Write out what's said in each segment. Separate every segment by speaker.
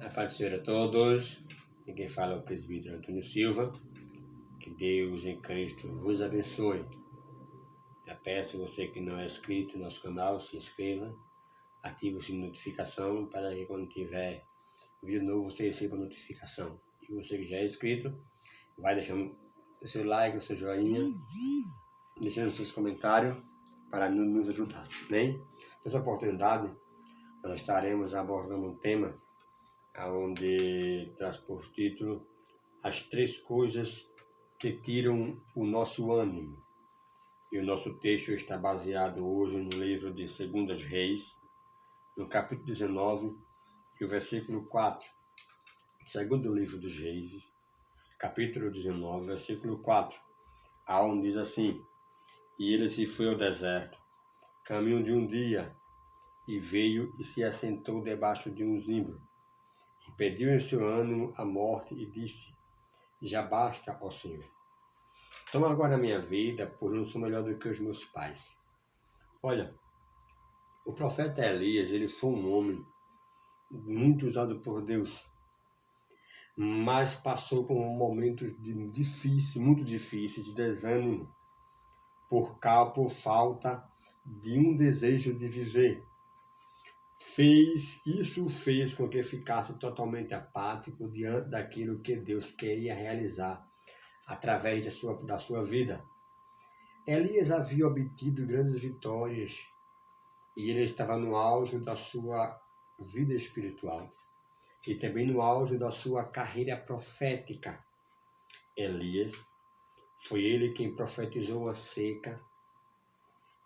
Speaker 1: A paz do Senhor a todos. E quem fala é o presbítero Antônio Silva. Que Deus em Cristo vos abençoe. Já peço a você que não é inscrito no nosso canal, se inscreva, ative o sininho de notificação para que quando tiver vídeo novo você receba a notificação. E você que já é inscrito, vai deixando o seu like, o seu joinha, deixando seus comentários para nos ajudar. Amém? Nessa oportunidade, nós estaremos abordando um tema onde traz por título as 3 coisas que tiram o nosso ânimo. E o nosso texto está baseado hoje no livro de 2 Reis, no capítulo 19 e o versículo 4. Segundo livro dos Reis, capítulo 19, versículo 4, aonde diz assim: E ele se foi ao deserto, caminho de um dia, e veio e se assentou debaixo de um zimbro, e pediu em seu ânimo a morte, e disse: Já basta, ó Senhor. Toma agora a minha vida, pois não sou melhor do que os meus pais. Olha, o profeta Elias, ele foi um homem muito usado por Deus, mas passou por momentos muito difíceis, de desânimo, por falta de um desejo de viver. Isso fez com que ficasse totalmente apático diante daquilo que Deus queria realizar através da sua vida. Elias havia obtido grandes vitórias e ele estava no auge da sua vida espiritual e também no auge da sua carreira profética. Elias foi ele quem profetizou a seca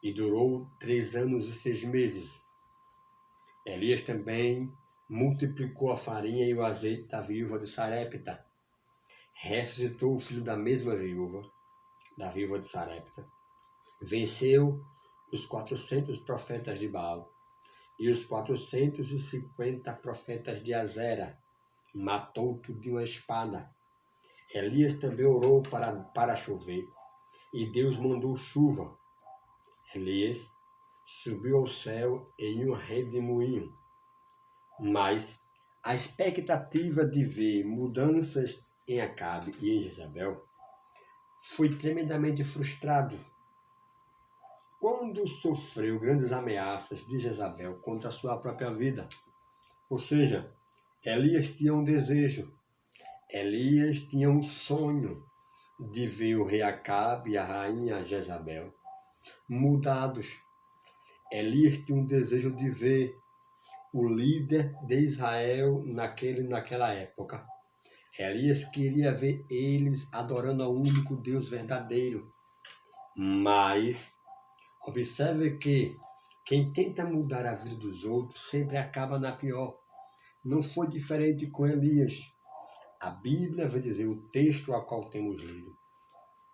Speaker 1: e durou 3 anos e 6 meses. Elias também multiplicou a farinha e o azeite da viúva de Sarepta. Ressuscitou o filho da mesma viúva, da viúva de Sarepta. Venceu os 400 profetas de Baal e os 450 profetas de Azera. Matou tudo de uma espada. Elias também orou para chover, e Deus mandou chuva. Elias subiu ao céu em um redemoinho, mas a expectativa de ver mudanças em Acabe e em Jezabel foi tremendamente frustrado. Quando sofreu grandes ameaças de Jezabel contra a sua própria vida. Ou seja, Elias tinha um desejo, Elias tinha um sonho de ver o rei Acabe e a rainha Jezabel mudados. Elias tinha um desejo de ver o líder de Israel naquela época. Elias queria ver eles adorando ao único Deus verdadeiro. Mas observe que quem tenta mudar a vida dos outros sempre acaba na pior. Não foi diferente com Elias. A Bíblia vai dizer, o texto a qual temos lido,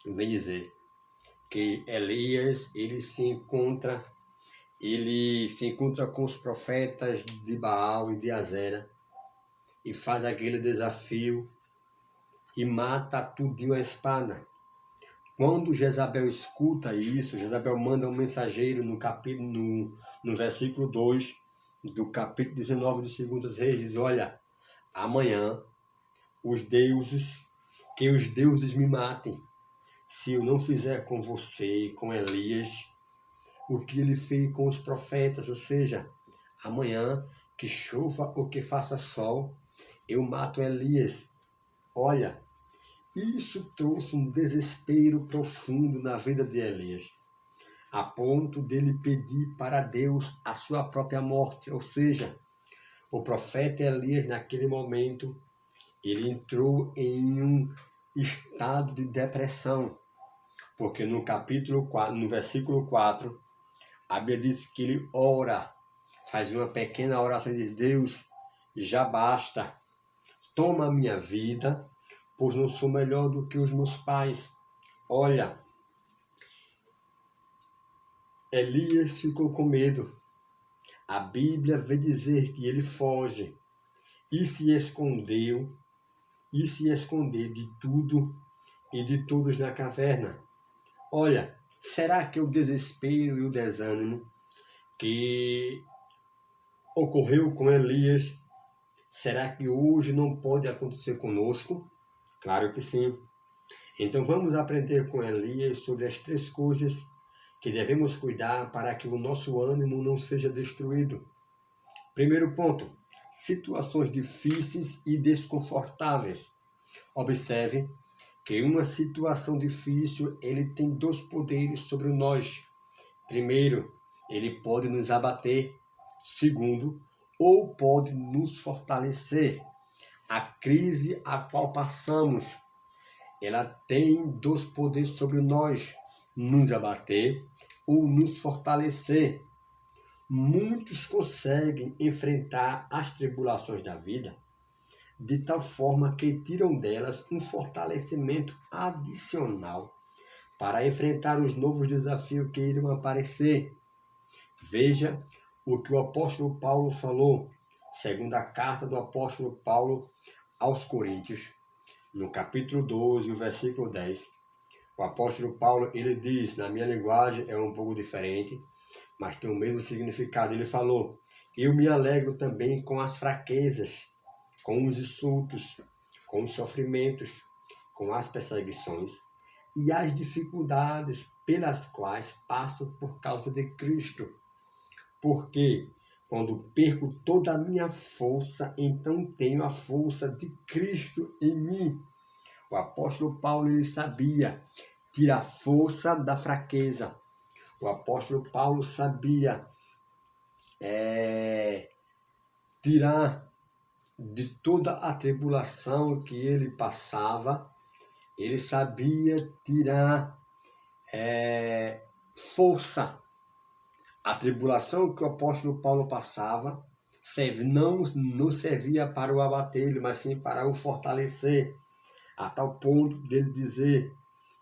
Speaker 1: vem dizer que Elias ele se encontra com os profetas de Baal e de Azera e faz aquele desafio e mata tudo de uma espada. Quando Jezabel escuta isso, Jezabel manda um mensageiro no versículo 2 do capítulo 19 de 2 Reis, diz: olha, amanhã que os deuses me matem, se eu não fizer com você, com Elias, o que ele fez com os profetas, ou seja, amanhã, que chova ou que faça sol, eu mato Elias. Olha, isso trouxe um desespero profundo na vida de Elias, a ponto dele pedir para Deus a sua própria morte. Ou seja, o profeta Elias, naquele momento, ele entrou em um estado de depressão, porque no capítulo 4, no versículo 4, a Bíblia diz que ele ora, faz uma pequena oração e diz: Deus, já basta, toma a minha vida, pois não sou melhor do que os meus pais. Olha, Elias ficou com medo. A Bíblia vai dizer que ele foge e se escondeu, de tudo e de todos na caverna. Olha, será que o desespero e o desânimo que ocorreu com Elias Será que hoje não pode acontecer conosco? Claro que sim. Então vamos aprender com Elias sobre as 3 coisas que devemos cuidar para que o nosso ânimo não seja destruído. Primeiro ponto, situações difíceis e desconfortáveis. Observe que uma situação difícil, ele tem 2 poderes sobre nós. Primeiro, ele pode nos abater. Segundo, ou pode nos fortalecer. A crise a qual passamos, ela tem 2 poderes sobre nós, nos abater ou nos fortalecer. Muitos conseguem enfrentar as tribulações da vida de tal forma que tiram delas um fortalecimento adicional para enfrentar os novos desafios que irão aparecer. Veja o que o apóstolo Paulo falou, segunda carta do apóstolo Paulo aos Coríntios, no capítulo 12, o versículo 10. O apóstolo Paulo, ele diz, na minha linguagem é um pouco diferente, mas tem o mesmo significado. Ele falou: eu me alegro também com as fraquezas, com os insultos, com os sofrimentos, com as perseguições e as dificuldades pelas quais passo por causa de Cristo. Porque quando perco toda a minha força, então tenho a força de Cristo em mim. O apóstolo Paulo, ele sabia tirar força da fraqueza. O apóstolo Paulo sabia tirar de toda a tribulação que ele passava, ele sabia tirar força. A tribulação que o apóstolo Paulo passava não servia para o abater, mas sim para o fortalecer, a tal ponto dele dizer: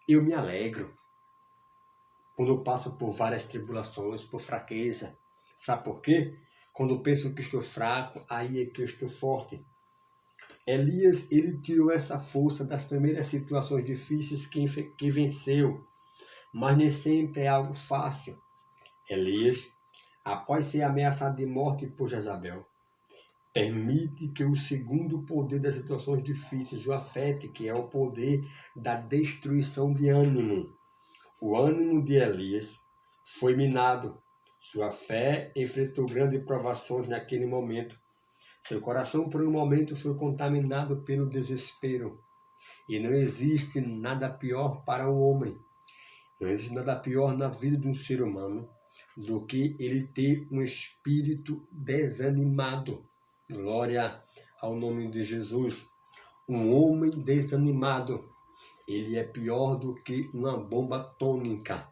Speaker 1: eu me alegro quando eu passo por várias tribulações, por fraqueza. Sabe por quê? Quando eu penso que estou fraco, aí é que eu estou forte. Elias, ele tirou essa força das primeiras situações difíceis que venceu, mas nem sempre é algo fácil. Elias, após ser ameaçado de morte por Jezabel, permite que o segundo poder das situações difíceis o afete, que é o poder da destruição de ânimo. O ânimo de Elias foi minado. Sua fé enfrentou grandes provações naquele momento. Seu coração, por um momento, foi contaminado pelo desespero. E não existe nada pior para o homem, não existe nada pior na vida de um ser humano do que ele ter um espírito desanimado. Glória ao nome de Jesus. Um homem desanimado, ele é pior do que uma bomba atômica,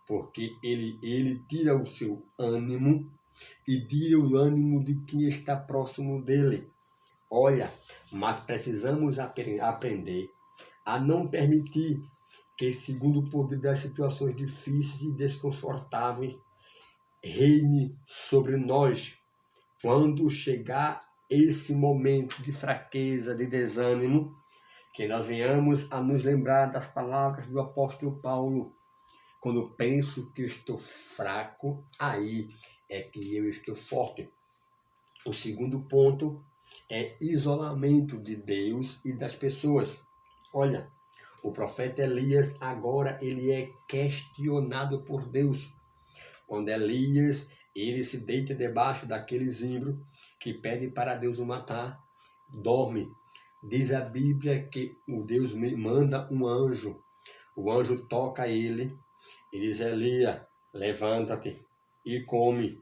Speaker 1: porque ele tira o seu ânimo e tira o ânimo de quem está próximo dele. Olha, mas precisamos aprender a não permitir que, segundo o poder das situações difíceis e desconfortáveis, reine sobre nós. Quando chegar esse momento de fraqueza, de desânimo, que nós venhamos a nos lembrar das palavras do apóstolo Paulo: quando penso que estou fraco, aí é que eu estou forte. O segundo ponto é isolamento de Deus e das pessoas. Olha, o profeta Elias agora ele é questionado por Deus. Quando Elias ele se deita debaixo daquele zimbro que pede para Deus o matar, dorme. Diz a Bíblia que o Deus manda um anjo. O anjo toca ele e diz: Elias, levanta-te e come.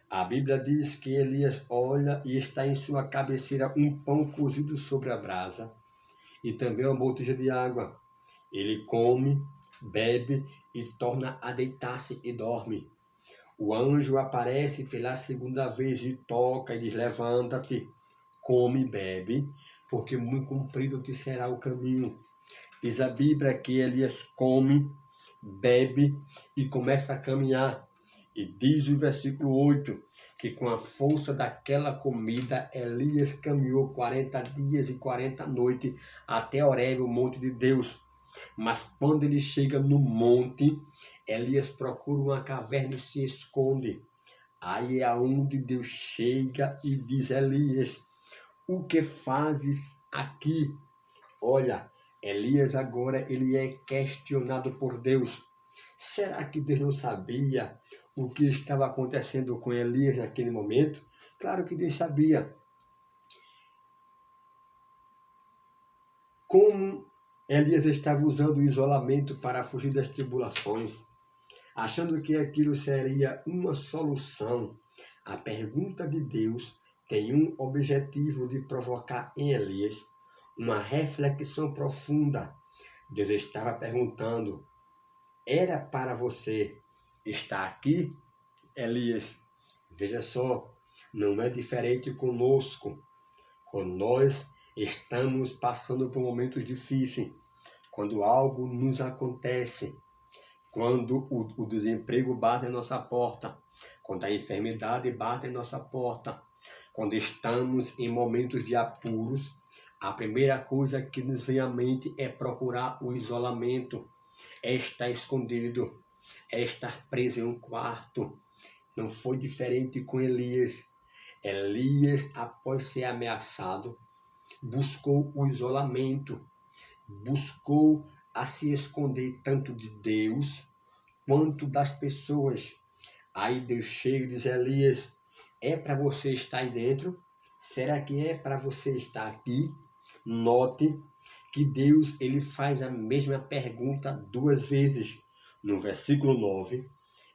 Speaker 1: A Bíblia diz que Elias olha e está em sua cabeceira um pão cozido sobre a brasa e também uma botija de água. Ele come, bebe e torna a deitar-se e dorme. O anjo aparece pela segunda vez e toca e diz: levanta-te, come e bebe, porque muito comprido te será o caminho. Diz a Bíblia que Elias come, bebe e começa a caminhar. E diz o versículo 8, que com a força daquela comida, Elias caminhou 40 dias e 40 noites até Horebe, o monte de Deus. Mas quando ele chega no monte, Elias procura uma caverna e se esconde. Aí é onde Deus chega e diz: Elias, o que fazes aqui? Olha, Elias agora ele é questionado por Deus. Será que Deus não sabia o que estava acontecendo com Elias naquele momento? Claro que Deus sabia. Como Elias estava usando o isolamento para fugir das tribulações, achando que aquilo seria uma solução. A pergunta de Deus tem um objetivo de provocar em Elias uma reflexão profunda. Deus estava perguntando: era para você estar aqui, Elias? Veja só, não é diferente conosco. Quando nós estamos passando por momentos difíceis, quando algo nos acontece, quando o desemprego bate em nossa porta, quando a enfermidade bate em nossa porta, quando estamos em momentos de apuros, a primeira coisa que nos vem à mente é procurar o isolamento, é estar escondido, é estar preso em um quarto. Não foi diferente com Elias. Elias, após ser ameaçado, buscou o isolamento, buscou a se esconder tanto de Deus quanto das pessoas. Aí Deus chega e diz: Elias, é para você estar aí dentro? Será que é para você estar aqui? Note que Deus ele faz a mesma pergunta duas vezes, no versículo 9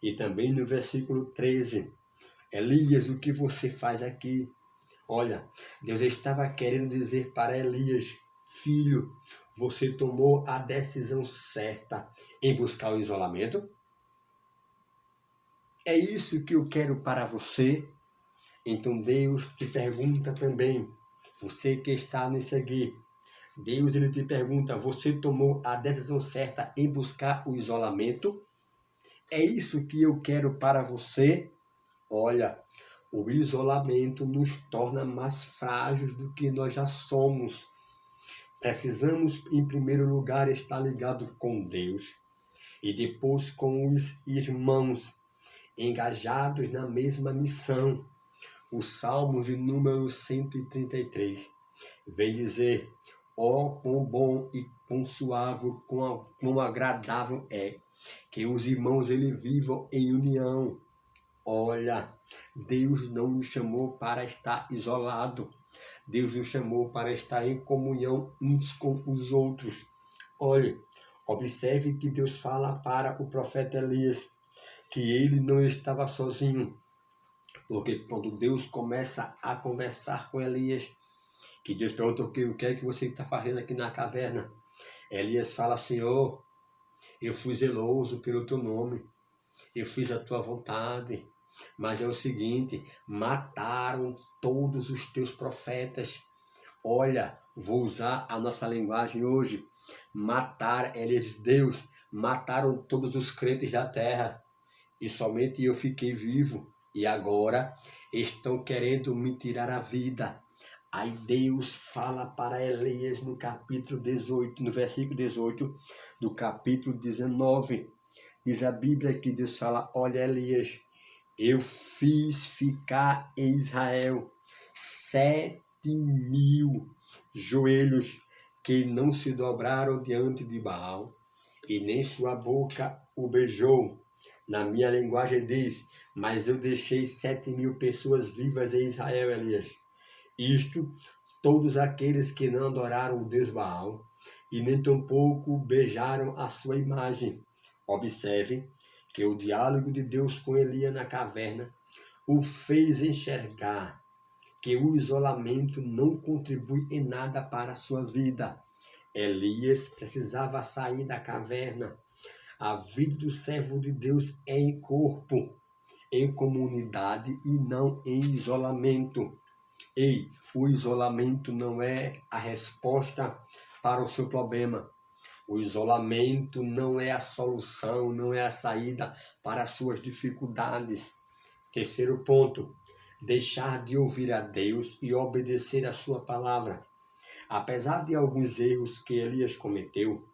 Speaker 1: e também no versículo 13. Elias, o que você faz aqui? Olha, Deus estava querendo dizer para Elias: filho, você tomou a decisão certa em buscar o isolamento? É isso que eu quero para você? Então Deus te pergunta também, você que está a nos seguir, Deus ele te pergunta: você tomou a decisão certa em buscar o isolamento? É isso que eu quero para você? Olha, o isolamento nos torna mais frágeis do que nós já somos. Precisamos, em primeiro lugar, estar ligado com Deus e depois com os irmãos, engajados na mesma missão. O Salmo de número 133 vem dizer: ó, quão bom e quão suave, quão agradável é que os irmãos ele vivam em união. Olha, Deus não nos chamou para estar isolado. Deus nos chamou para estar em comunhão uns com os outros. Olhe, observe que Deus fala para o profeta Elias que ele não estava sozinho, porque quando Deus começa a conversar com Elias, que Deus pergunta o que é que você está fazendo aqui na caverna, Elias fala: Senhor, eu fui zeloso pelo teu nome, eu fiz a tua vontade, mas é o seguinte, mataram todos os teus profetas. Olha, vou usar a nossa linguagem hoje. Matar, eles, Deus, mataram todos os crentes da terra e somente eu fiquei vivo. E agora estão querendo me tirar a vida. Aí Deus fala para Elias no capítulo 18, no versículo 18 do capítulo 19. Diz a Bíblia que Deus fala: olha, Elias, eu fiz ficar em Israel 7.000 joelhos que não se dobraram diante de Baal, e nem sua boca o beijou. Na minha linguagem diz: mas eu deixei 7.000 pessoas vivas em Israel, Elias. Isto, todos aqueles que não adoraram o Deus Baal, e nem tampouco beijaram a sua imagem. Observe que o diálogo de Deus com Elias na caverna o fez enxergar que o isolamento não contribui em nada para a sua vida. Elias precisava sair da caverna. A vida do servo de Deus é em corpo, em comunidade e não em isolamento. Ei, o isolamento não é a resposta para o seu problema. O isolamento não é a solução, não é a saída para as suas dificuldades. Terceiro ponto, deixar de ouvir a Deus e obedecer a sua palavra. Apesar de alguns erros que Elias cometeu,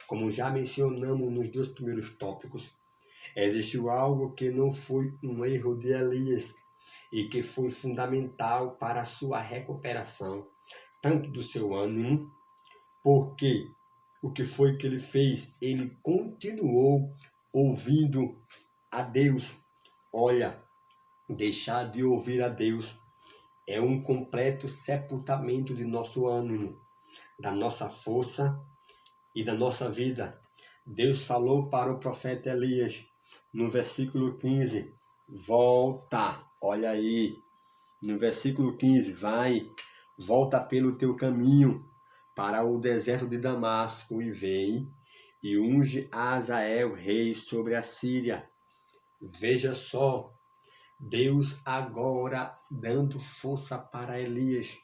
Speaker 1: como já mencionamos nos dois primeiros tópicos, existiu algo que não foi um erro de Elias. e que foi fundamental para a sua recuperação, tanto do seu ânimo, porque o que foi que ele fez? Ele continuou ouvindo a Deus. Olha, deixar de ouvir a Deus é um completo sepultamento de nosso ânimo, da nossa força e da nossa vida. Deus falou para o profeta Elias, no versículo 15, volta, olha aí, no versículo 15, volta pelo teu caminho para o deserto de Damasco e vem e unge Azael, rei sobre a Síria. Veja só, Deus agora dando força para Elias.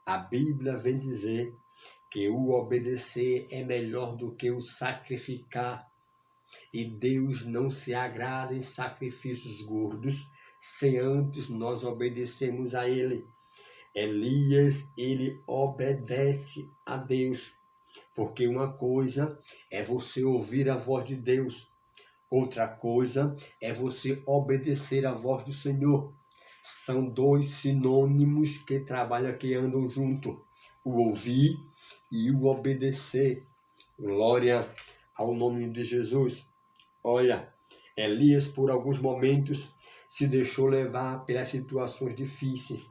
Speaker 1: A Bíblia vem dizer que o obedecer é melhor do que o sacrificar. E Deus não se agrada em sacrifícios gordos, sem antes nós obedecermos a Ele. Elias, ele obedece a Deus, porque uma coisa é você ouvir a voz de Deus, outra coisa é você obedecer a voz do Senhor. São dois sinônimos que trabalham, que andam junto, o ouvir e o obedecer. Glória ao nome de Jesus. Olha, Elias por alguns momentos se deixou levar pelas situações difíceis,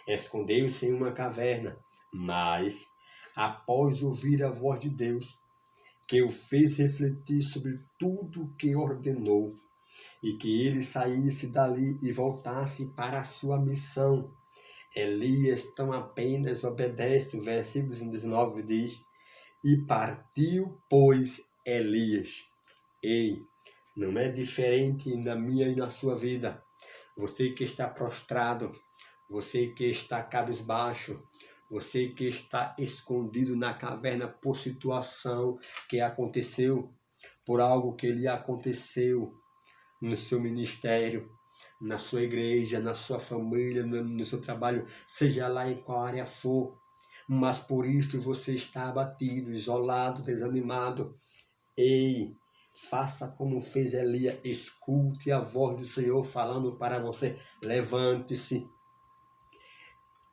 Speaker 1: escondeu-se em uma caverna, mas após ouvir a voz de Deus, que o fez refletir sobre tudo o que ordenou, e que ele saísse dali e voltasse para a sua missão. Elias tão apenas obedece, o versículo 19 diz, e partiu, pois, Elias. Ei, não é diferente na minha e na sua vida. Você que está prostrado, você que está cabisbaixo, você que está escondido na caverna por situação que aconteceu, por algo que lhe aconteceu no seu ministério, na sua igreja, na sua família, no seu trabalho, seja lá em qual área for, mas por isto você está abatido, isolado, desanimado. Ei, faça como fez Elias, escute a voz do Senhor falando para você, levante-se,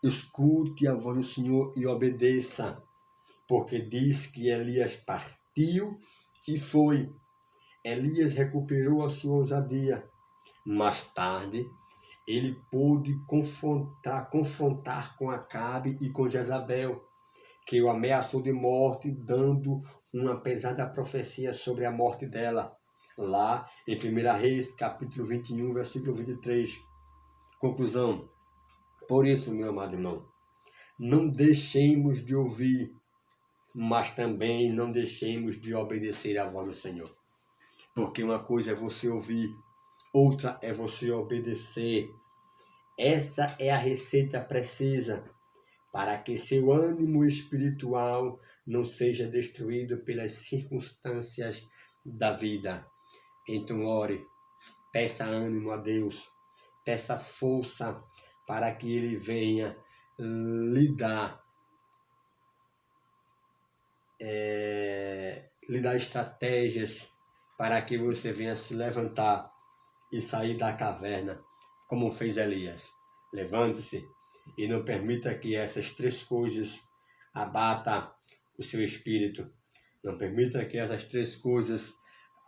Speaker 1: escute a voz do Senhor e obedeça, porque diz que Elias partiu e foi. Elias recuperou a sua ousadia. Mais tarde, ele pôde confrontar com Acabe e com Jezabel, que o ameaçou de morte, dando uma pesada profecia sobre a morte dela, lá em 1 Reis, capítulo 21, versículo 23. Conclusão. Por isso, meu amado irmão, não deixemos de ouvir, mas também não deixemos de obedecer à voz do Senhor. Porque uma coisa é você ouvir, outra é você obedecer. Essa é a receita precisa para que seu ânimo espiritual não seja destruído pelas circunstâncias da vida. Então ore, peça ânimo a Deus, peça força para que Ele venha lhe dar estratégias para que você venha se levantar e sair da caverna, como fez Elias. Levante-se e não permita que essas três coisas abatam o seu espírito. Não permita que essas três coisas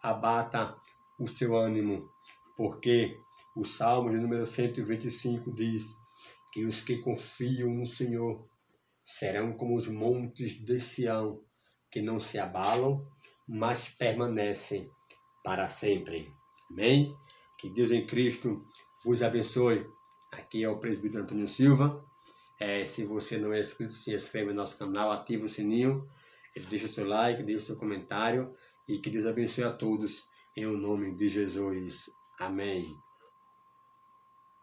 Speaker 1: abatam o seu ânimo, porque o Salmo de número 125 diz que os que confiam no Senhor serão como os montes de Sião, que não se abalam, mas permanecem para sempre. Amém? Que Deus em Cristo vos abençoe. Aqui é o presbítero Antônio Silva. Se você não é inscrito, se inscreve no nosso canal, ativa o sininho, deixa o seu like, deixa o seu comentário e que Deus abençoe a todos em nome de Jesus. Amém.